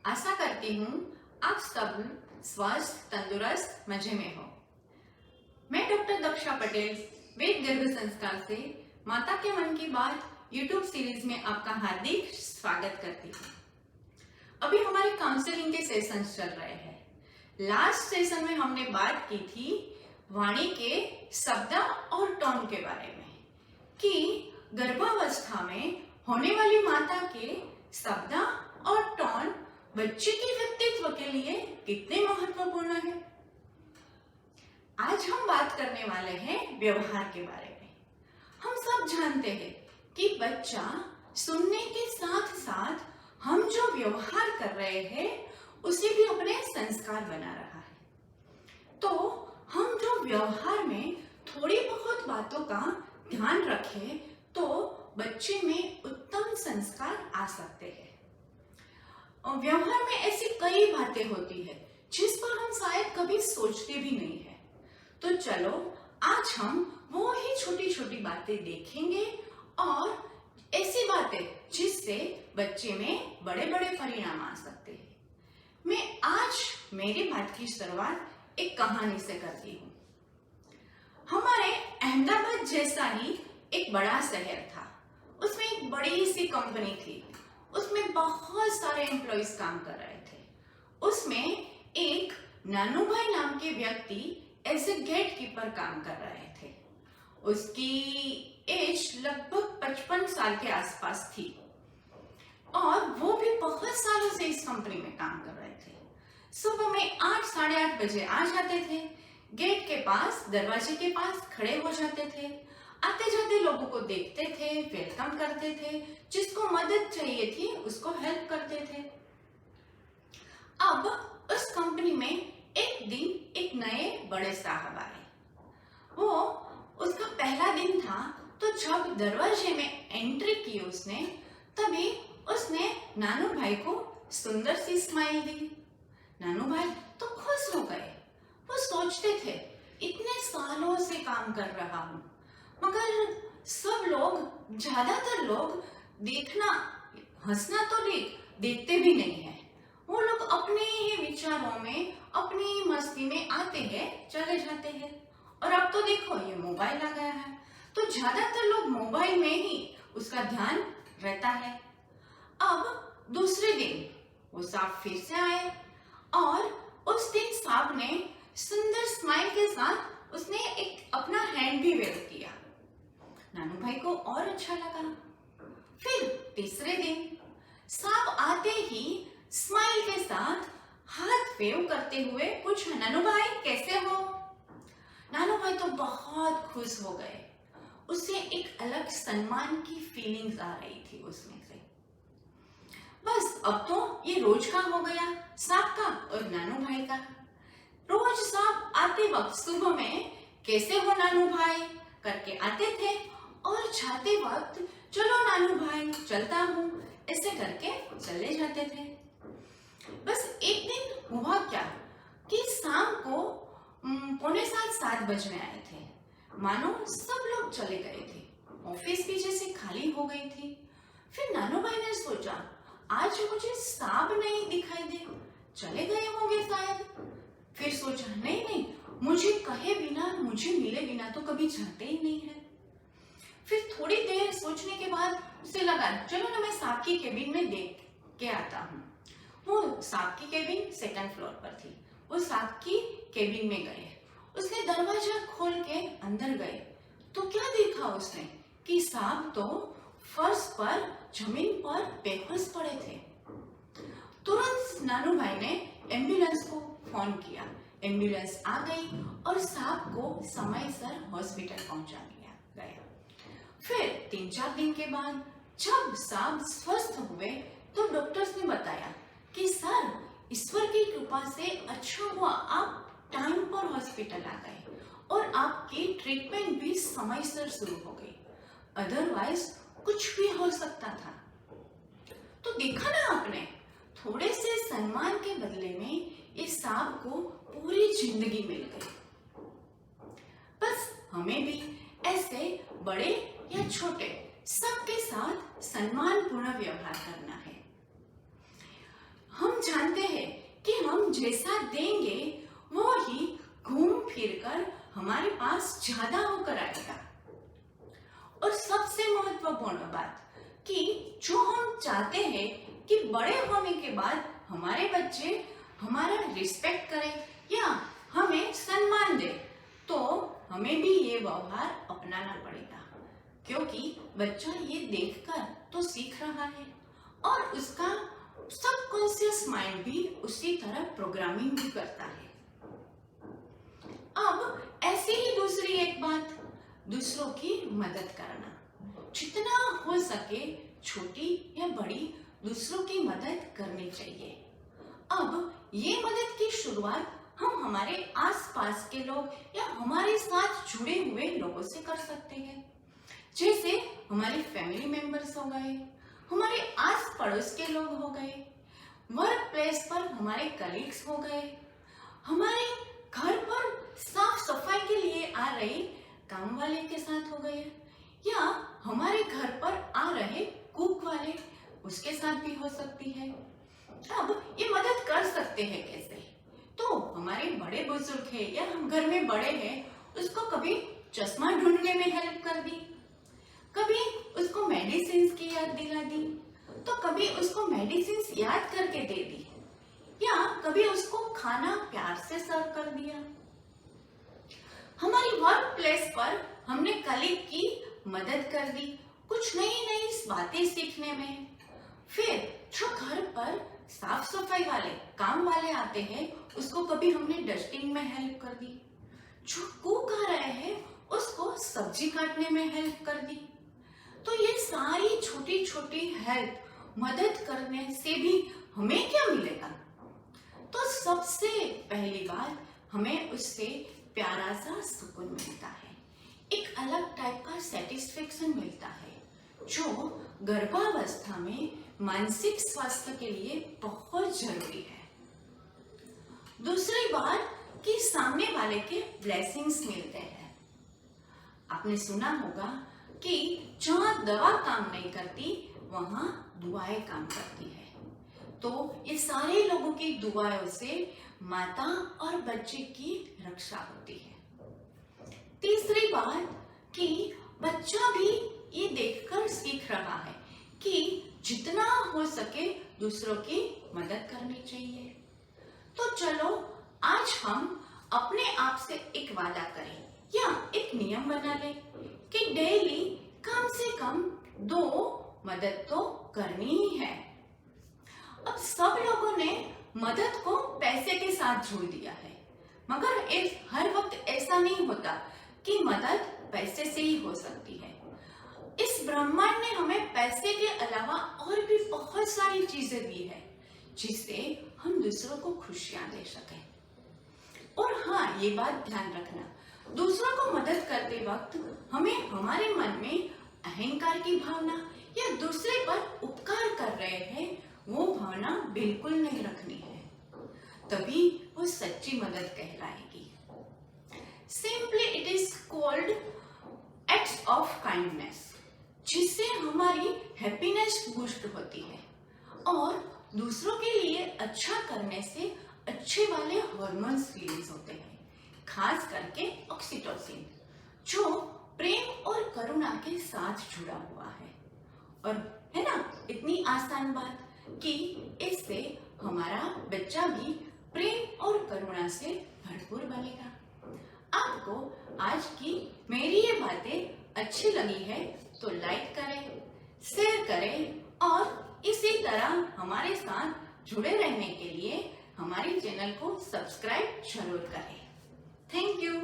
आशा करती हूँ आप सब स्वस्थ तंदुरुस्त मजे में हो। मैं डॉक्टर दक्षा पटेल वेद गर्भ संस्कार से माता के मन की बात यूट्यूब सीरीज में आपका हार्दिक स्वागत करती हूँ। अभी हमारे काउंसलिंग के सेशंस चल रहे हैं। लास्ट सेशन में हमने बात की थी वाणी के शब्द और टोन के बारे में कि गर्भावस्था में होने वाली माता के शब्द और टोन बच्चे के व्यक्तित्व के लिए कितने महत्वपूर्ण है। आज हम बात करने वाले हैं व्यवहार के बारे में। हम सब जानते हैं कि बच्चा सुनने के साथ साथ हम जो व्यवहार कर रहे हैं उसे भी अपने संस्कार बना रहा है। तो हम जो व्यवहार में थोड़ी बहुत बातों का ध्यान रखें तो बच्चे में उत्तम संस्कार आ सकते हैं। और व्यवहार में ऐसी कई बातें होती है जिस पर हम शायद कभी सोचते भी नहीं है। तो चलो आज हम वो ही छोटी छोटी बातें देखेंगे और ऐसी बातें जिससे बच्चे में बड़े बड़े परिणाम आ सकते हैं। मैं आज मेरी बात की शुरुआत एक कहानी से करती हूँ। हमारे अहमदाबाद जैसा ही एक बड़ा शहर था, उसमें एक बड़ी सी कंपनी थी, उसमें बहुत सारे एम्प्लॉइज काम कर रहे थे। उसमें एक नानू भाई नाम के व्यक्ति एज ए गेट कीपर काम कर रहे थे। उसकी एज लगभग 55 साल के आसपास थी और वो भी बहुत सालों से इस कंपनी में काम कर रहे थे। सुबह में 8 साढ़े 8 बजे आ जाते थे, गेट के पास दरवाजे के पास खड़े हो जाते थे, आते जाते लोगों को देखते थे, वेलकम करते थे, जिसको मदद चाहिए थी उसको हेल्प करते थे। अब उस कंपनी में एक दिन एक नए बड़े साहब आए। वो उसका पहला दिन था, तो जब दरवाजे में एंट्री की उसने, तभी उसने नानू भाई को सुंदर सी स्माइल दी। नानू भाई तो खुश हो गए। वो सोचते थे इतने सालों से काम कर रहा हूँ, मगर सब लोग, ज्यादातर लोग देखना, हंसना तो देखते भी नहीं है। वो लोग अपने ही विचारों में, अपनी मस्ती में आते हैं, चले जाते हैं। और अब तो देखो ये मोबाइल आ गया है, तो ज्यादातर लोग मोबाइल में ही उसका ध्यान रहता है। अब दूसरे दिन वो साहब फिर से आए और उस दिन साहब ने सुंदर स्माइल के साथ उसने एक अपना हैंड भी वेव किया। नानू भाई को और अच्छा लगा। फिर तीसरे दिन साहब आते ही स्माइल के साथ हाथ वेव करते हुए पूछा, नानू भाई कैसे हो? नानू भाई तो बहुत खुश हो गए। उसे एक अलग सम्मान की फीलिंग्स आ रही थी उसमें से। बस अब तो ये रोज का हो गया, साहब का और नानू भाई का। रोज साहब आते वक्त सुबह में कैसे हो नानू भाई करके आते थे और जाते वक्त चलो नानू भाई चलता हूँ ऐसे करके चले जाते थे। बस एक दिन हुआ क्या कि शाम को 6:45-7 बजने आए थे। मानो सब लोग चले गए थे, ऑफिस भी जैसे खाली हो गई थी। फिर नानू भाई ने सोचा आज मुझे साहब नहीं दिखाई दे, चले गए होंगे शायद। फिर सोचा नहीं, मुझे कहे बिना, मुझे मिले बिना तो कभी जाते ही नहीं है। फिर थोड़ी देर सोचने के बाद उसे लगा चलो ना मैं साहब की केबिन में देख के आता हूँ। वो साहब की केबिन 2nd फ्लोर पर थी। वो साहब की केबिन में गए, उसने दरवाजा खोल के अंदर गए तो क्या देखा उसने कि साहब तो फर्श पर, जमीन पर बेहोश पड़े थे। तुरंत नानू भाई ने एम्बुलेंस को फोन किया। एम्बुलेंस आ गई और साहब को समय से हॉस्पिटल पहुंचा दिया गया। फिर 3-4 दिन के बाद जब साहब स्वस्थ हुए तो डॉक्टर्स ने बताया कि सर ईश्वर की कृपा से अच्छा हुआ आप टाइम पर हॉस्पिटल आ गए और आपकी ट्रीटमेंट भी समय से शुरू हो गई, अदरवाइज कुछ भी हो सकता था। तो देखा ना आपने, थोड़े से सम्मान के बदले में इस साहब को पूरी जिंदगी मिल गई। बस हमें भी ऐसे बड़े या छोटे सबके साथ सम्मानपूर्ण व्यवहार करना है। हम जानते हैं कि हम जैसा देंगे वो ही घूम फिर कर हमारे पास ज्यादा होकर आएगा। और सबसे महत्वपूर्ण बात कि जो हम चाहते हैं कि बड़े होने के बाद हमारे बच्चे हमारा रिस्पेक्ट करें या हमें सम्मान दे, तो हमें भी ये व्यवहार अपनाना पड़ेगा, क्योंकि बच्चा ये देखकर तो सीख रहा है और उसका सबकॉन्शियस माइंड भी उसी तरह प्रोग्रामिंग भी करता है। अब ऐसे ही दूसरी एक बात, दूसरों की मदद करना। जितना हो सके छोटी या बड़ी दूसरों की मदद करनी चाहिए। अब ये मदद की शुरुआत हम हमारे आसपास के लोग या हमारे साथ जुड़े हुए लोगों से कर सकते हैं, जैसे हमारे फैमिली मेंबर्स हो गए, हमारे आस पड़ोस के लोग हो गए, वर्क प्लेस पर हमारे कलीग्स हो गए, हमारे घर पर साफ सफाई के लिए आ रहे काम वाले के साथ हो गए, या हमारे घर पर आ रहे कुक वाले, उसके साथ भी हो सकती है। अब ये मदद कर सकते हैं कैसे? तो हमारे बड़े बुजुर्ग है या हम घर में बड़े हैं, उसको कभी चश्मा ढूंढने में हेल्प कर दी, कभी उसको मेडिसिन की याद दिला दी, तो कभी उसको मेडिसिन याद करके दे दी, या कभी उसको खाना प्यार से सर्व कर दिया। हमारी वर्क प्लेस पर हमने कलीग की मदद कर दी कुछ नई नई बातें सीखने में। फिर जो घर पर साफ सफाई वाले काम वाले आते हैं, उसको कभी हमने डस्टिंग में हेल्प कर दी। जो कुक आ रहे हैं उसको सब्जी काटने में हेल्प कर दी। तो ये सारी छोटी छोटी हेल्प, मदद करने से भी हमें क्या मिलेगा? तो सबसे पहली बात, हमें उससे प्यारा सा सुकून मिलता है, एक अलग टाइप का सेटिस्फेक्शन मिलता है, जो गर्भावस्था में मानसिक स्वास्थ्य के लिए बहुत जरूरी है। दूसरी बात कि सामने वाले के ब्लेसिंग्स मिलते हैं। आपने सुना होगा कि जहाँ दवा काम नहीं करती वहाँ दुआएं काम करती है। तो ये सारे लोगों की दुआओं से माता और बच्चे की रक्षा होती है। तीसरी बात कि बच्चा भी ये देखकर सीख रहा है कि जितना हो सके दूसरों की मदद करनी चाहिए। तो चलो आज हम अपने आप से एक वादा करें या एक नियम बना लें कि डेली कम से कम 2 मदद तो करनी ही है। अब सब लोगों ने मदद को पैसे के साथ जोड़ दिया है, मगर हर वक्त ऐसा नहीं होता कि मदद पैसे से ही हो सकती है। इस ब्रह्मांड ने हमें पैसे के अलावा और भी बहुत सारी चीजें दी है, जिससे हम दूसरों को खुशियां दे सकें। और हाँ, ये बात ध्यान रखना, दूसरों को मदद करते वक्त हमें हमारे मन में अहंकार की भावना या दूसरे पर उपकार कर रहे हैं वो भावना बिल्कुल नहीं रखनी है, तभी वो सच्ची मदद कहलाएगी। Simply it is called acts of kindness, जिससे हमारी हैप्पीनेस बूस्ट होती है और दूसरों के लिए अच्छा करने से अच्छे वाले हार्मोन्स रिलीज होते हैं, खास करके ऑक्सीटोसिन, जो प्रेम और करुणा के साथ जुड़ा हुआ है। और है ना, इतनी आसान बात कि इससे हमारा बच्चा भी प्रेम और करुणा से भरपूर बनेगा। आपको आज की मेरी ये बातें अच्छी लगी है तो लाइक करें, शेयर करें और इसी तरह हमारे साथ जुड़े रहने के लिए हमारे चैनल को सब्सक्राइब जरूर करें। Thank you.